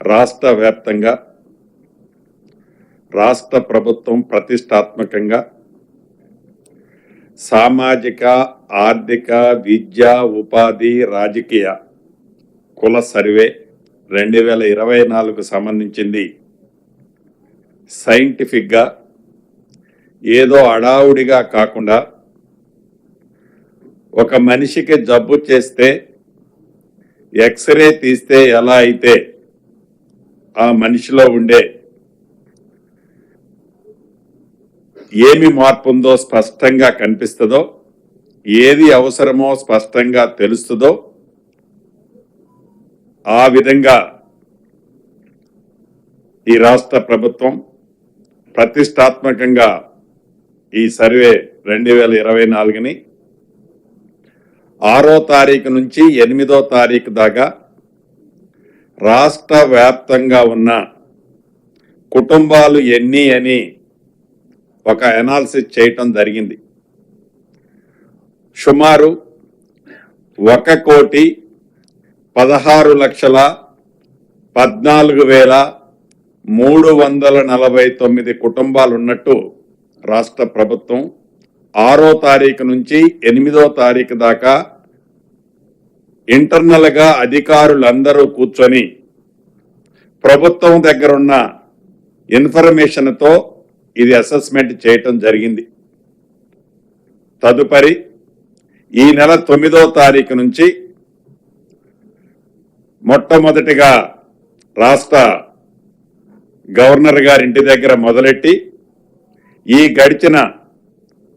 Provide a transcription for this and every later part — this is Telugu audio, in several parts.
రాష్ట్ర వ్యాప్తంగా రాష్ట్ర ప్రభుత్వం ప్రతిష్టాత్మకంగా సామాజిక, ఆర్థిక, విద్య, ఉపాధి, రాజకీయ కుల సర్వే 2024 సంబంధించింది సైంటిఫిక్గా ఏదో అడావుడిగా కాకుండా ఒక మనిషికి జబ్బు చేస్తే ఎక్స్రే తీస్తే ఎలా అయితే ఆ మనిషిలో ఉండే ఏమి మార్పు ఉందో స్పష్టంగా కనిపిస్తుందో, ఏది అవసరమో స్పష్టంగా తెలుస్తుందో ఆ విధంగా ఈ రాష్ట్ర ప్రభుత్వం ప్రతిష్టాత్మకంగా ఈ సర్వే 2024ని 6వ తారీఖు నుంచి 8వ తారీఖు దాకా రాష్ట్ర వ్యాప్తంగా ఉన్న కుటుంబాలు ఎన్ని అని ఒక అనాలిసిస్ చేయటం జరిగింది. సుమారు 1,14,349 కుటుంబాలు ఉన్నట్టు రాష్ట్ర ప్రభుత్వం 6వ తారీఖు నుంచి 8వ తారీఖు దాకా ఇంటర్నల్ గా అధికారులందరూ కూర్చొని ప్రభుత్వం దగ్గర ఉన్న ఇన్ఫర్మేషన్ తో ఇది అసెస్మెంట్ చేయటం జరిగింది. తదుపరి ఈ నెల 9వ తారీఖు నుంచి మొట్టమొదటిగా రాష్ట్ర గవర్నర్ గారి ఇంటి దగ్గర మొదలెట్టి ఈ గడిచిన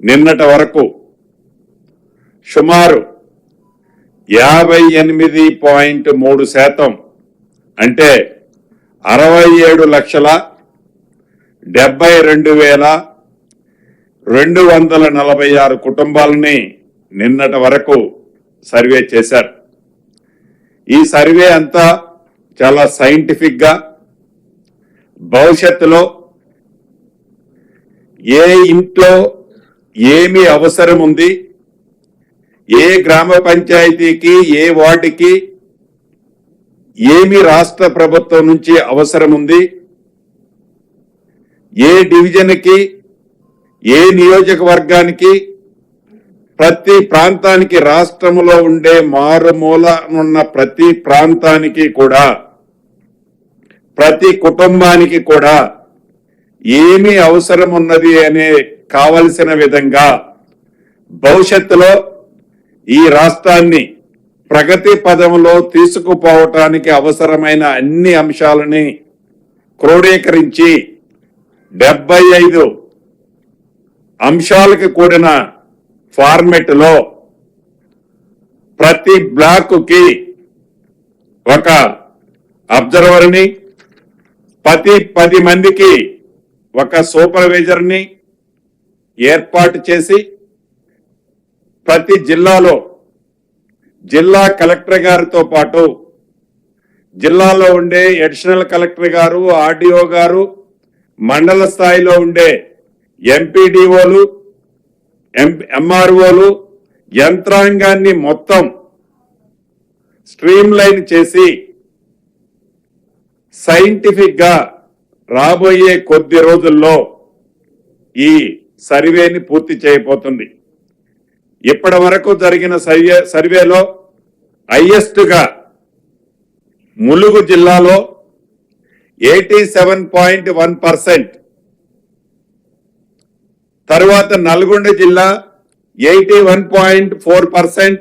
నిన్నటి వరకు సుమారు 58.3% అంటే 67,72,246 కుటుంబాలని నిన్నటి వరకు సర్వే చేశారు. ఈ సర్వే అంతా చాలా సైంటిఫిక్ గా భవిష్యత్తులో ఏ ఇంట్లో ఏమి అవసరం ఉంది, ఏ గ్రామ పంచాయతీకి ఏ వార్డుకి ఏమి రాష్ట్ర ప్రభుత్వం నుంచి అవసరం ఉంది, ఏ డివిజన్కి ఏ నియోజకవర్గానికి ప్రతి ప్రాంతానికి రాష్ట్రంలో ఉండే మారుమూల ఉన్న ప్రతి ప్రాంతానికి కూడా ప్రతి కుటుంబానికి కూడా ఏమి అవసరం ఉన్నది అనే కావలసిన విధంగా భవిష్యత్తులో ఈ రాష్ట్రాన్ని ప్రగతి పదంలో తీసుకుపోవటానికి అవసరమైన అన్ని అంశాలని క్రోడీకరించి 75 అంశాలకు కూడిన ఫార్మెట్ లో ప్రతి బ్లాక్ కి ఒక అబ్జర్వర్ ని, ప్రతి 10 మందికి ఒక సూపర్వైజర్ ని ఏర్పాటు చేసి ప్రతి జిల్లాలో జిల్లా కలెక్టర్ గారితో పాటు జిల్లాలో ఉండే అడిషనల్ కలెక్టర్ గారు, ఆర్డీఓ గారు, మండల స్థాయిలో ఉండే ఎంపీడీఓలు, ఎంఆర్ఓలు యంత్రాంగాన్ని మొత్తం స్ట్రీమ్ లైన్ చేసి సైంటిఫిక్ గా రాబోయే కొద్ది రోజుల్లో ఈ సర్వేని పూర్తి చేయబోతుంది. ఇప్పటి వరకు జరిగిన సర్వేలో హైయెస్ట్ గా ములుగు జిల్లాలో 87.1%, తరువాత నల్గొండ జిల్లా 81.4%,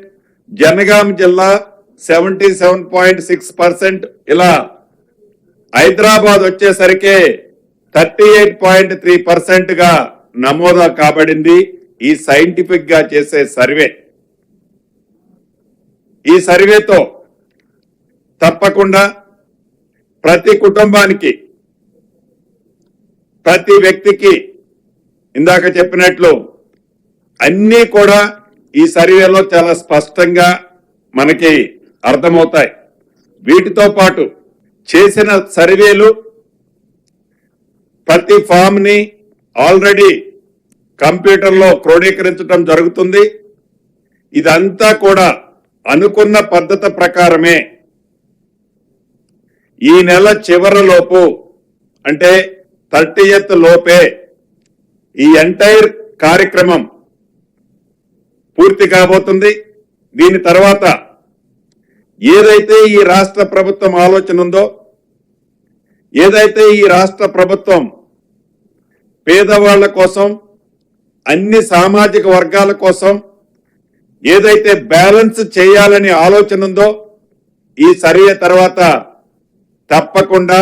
జనగాం జిల్లా 77.6%, ఇలా హైదరాబాద్ వచ్చేసరికి 38.3% గా నమోదు కాబడింది. ఈ సైంటిఫిక్ గా చేసే సర్వే. ఈ సర్వేతో తప్పకుండా ప్రతి కుటుంబానికి ప్రతి వ్యక్తికి ఇందాక చెప్పినట్లు అన్నీ కూడా ఈ సర్వేలో చాలా స్పష్టంగా మనకి అర్థమవుతాయి. వీటితో పాటు చేసిన సర్వేలు ప్రతి ఫామ్ ని ఆల్రెడీ కంప్యూటర్లో క్రోడీకరించడం జరుగుతుంది. ఇదంతా కూడా అనుకున్న పద్ధతి ప్రకారమే ఈ నెల చివరిలోపు అంటే 30th లోపే ఈ ఎంటైర్ కార్యక్రమం పూర్తి కాబోతుంది. దీని తర్వాత ఏదైతే ఈ రాష్ట్ర ప్రభుత్వం ఆలోచన ఉందో, ఏదైతే ఈ రాష్ట్ర ప్రభుత్వం పేదవాళ్ల కోసం, అన్ని సామాజిక వర్గాల కోసం ఏదైతే బ్యాలెన్స్ చేయాలని ఆలోచన ఉందో, ఈ సర్వే తర్వాత తప్పకుండా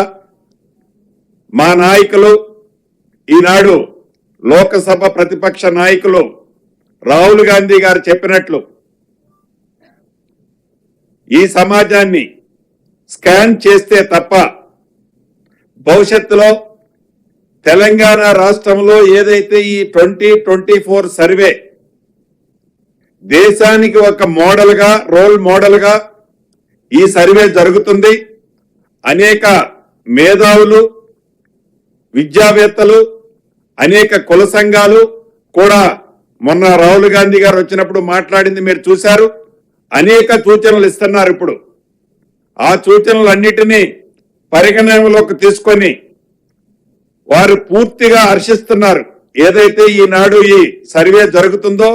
మా నాయకులు, ఈనాడు లోకసభ ప్రతిపక్ష నాయకులు రాహుల్ గాంధీ గారు చెప్పినట్లు ఈ సమాజాన్ని స్కాన్ చేస్తే తప్ప భవిష్యత్తులో తెలంగాణ రాష్ట్రంలో ఏదైతే ఈ 2024 సర్వే దేశానికి ఒక మోడల్గా, రోల్ మోడల్గా ఈ సర్వే జరుగుతుంది. అనేక మేధావులు, విద్యావేత్తలు, అనేక కుల సంఘాలు కూడా మొన్న రాహుల్ గాంధీ గారు వచ్చినప్పుడు మాట్లాడింది మీరు చూశారు. అనేక సూచనలు ఇస్తున్నారు. ఇప్పుడు ఆ సూచనలన్నిటినీ పరిగణనలోకి తీసుకొని వారు పూర్తిగా హర్షిస్తున్నారు. ఏదైతే ఈనాడు ఈ సర్వే జరుగుతుందో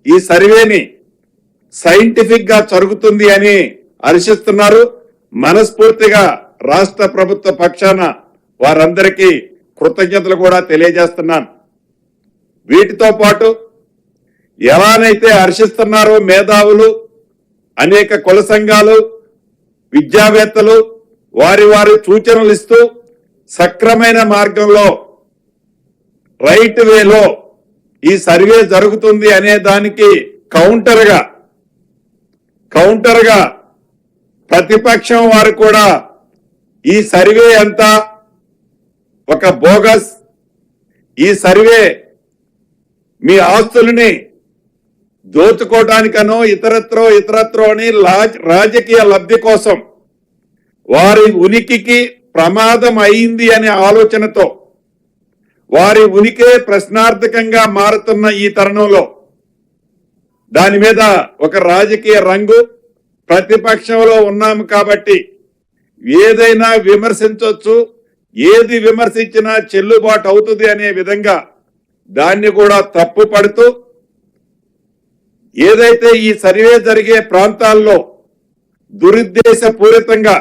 ఈ సర్వేని సైంటిఫిక్ గా జరుగుతుంది అని హర్షిస్తున్నారు. మనస్ఫూర్తిగా రాష్ట్ర ప్రభుత్వ పక్షాన వారందరికీ కృతజ్ఞతలు కూడా తెలియజేస్తున్నాను. వీటితో పాటు ఎలానైతే హర్షిస్తున్నారో మేధావులు, అనేక కుల సంఘాలు, విద్యావేత్తలు వారి వారి సూచనలు ఇస్తూ సక్రమైన మార్గంలో, రైట్ వేలో ఈ సర్వే జరుగుతుంది అనే దానికి కౌంటర్గా ప్రతిపక్షం వారు కూడా ఈ సర్వే అంతా ఒక బోగస్, ఈ సర్వే మీ ఆస్తుల్ని దోచుకోవడానికనో ఇతరత్రో అని రాజకీయ లబ్ధి కోసం వారి ఉనికికి ప్రమాదం అయింది అనే ఆలోచనతో వారి ఉనికే ప్రశ్నార్థకంగా మారుతున్న ఈ తరుణంలో దాని మీద ఒక రాజకీయ రంగు, ప్రతిపక్షంలో ఉన్నాము కాబట్టి ఏదైనా విమర్శించవచ్చు, ఏది విమర్శించినా చెల్లుబాటు అవుతుంది అనే విధంగా దాన్ని కూడా తప్పు పడుతూ ఏదైతే ఈ సర్వే జరిగే ప్రాంతాల్లో దురుద్దేశపూరితంగా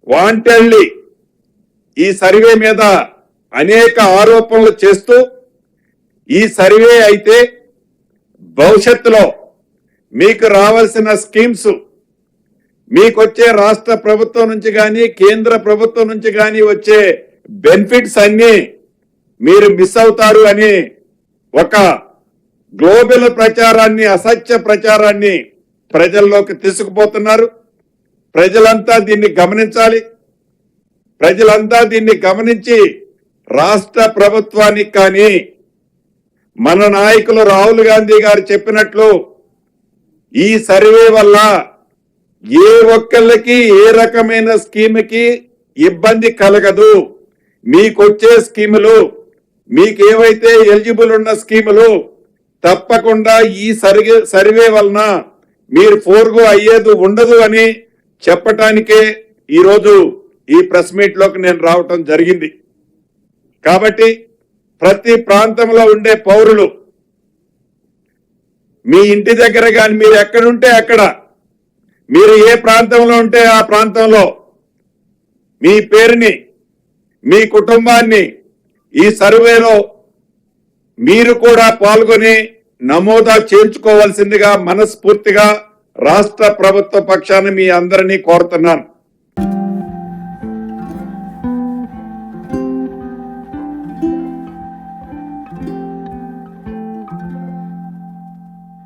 వాంటెడ్లీ ఈ సర్వే మీద అనేక ఆరోపణలు చేస్తూ ఈ సర్వే అయితే భవిష్యత్తులో మీకు రావాల్సిన స్కీమ్స్, మీకొచ్చే రాష్ట్ర ప్రభుత్వం నుంచి కానీ కేంద్ర ప్రభుత్వం నుంచి కానీ వచ్చే బెనిఫిట్స్ అన్ని మీరు మిస్ అవుతారు అని ఒక గ్లోబల్ ప్రచారాన్ని, అసత్య ప్రచారాన్ని ప్రజల్లోకి తీసుకుపోతున్నారు. ప్రజలంతా దీన్ని గమనించాలి. ప్రజలంతా దీన్ని గమనించి రాష్ట్ర ప్రభుత్వానికి కానీ మన నాయకులు రాహుల్ గాంధీ గారు చెప్పినట్లు ఈ సర్వే వల్ల ఏ ఒక్కళ్ళకి ఏ రకమైన స్కీమ్కి ఇబ్బంది కలగదు. మీకొచ్చే స్కీములు, మీకేవైతే ఎలిజిబుల్ ఉన్న స్కీములు తప్పకుండా ఈ సర్వే వలన మీరు ఫోర్గో అయ్యేది ఉండదు అని చెప్పటానికే ఈరోజు ఈ ప్రెస్ మీట్ లోకి నేను రావటం జరిగింది. కాబట్టి ప్రతి ప్రాంతంలో ఉండే పౌరులు మీ ఇంటి దగ్గర కానీ మీరు ఎక్కడుంటే అక్కడ, మీరు ఏ ప్రాంతంలో ఉంటే ఆ ప్రాంతంలో మీ పేరుని, మీ కుటుంబాన్ని ఈ సర్వేలో మీరు కూడా పాల్గొని నమోదా చేర్చుకోవాల్సిందిగా మనస్ఫూర్తిగా రాష్ట్ర ప్రభుత్వ పక్షాన మీ అందరినీ కోరుతున్నాను.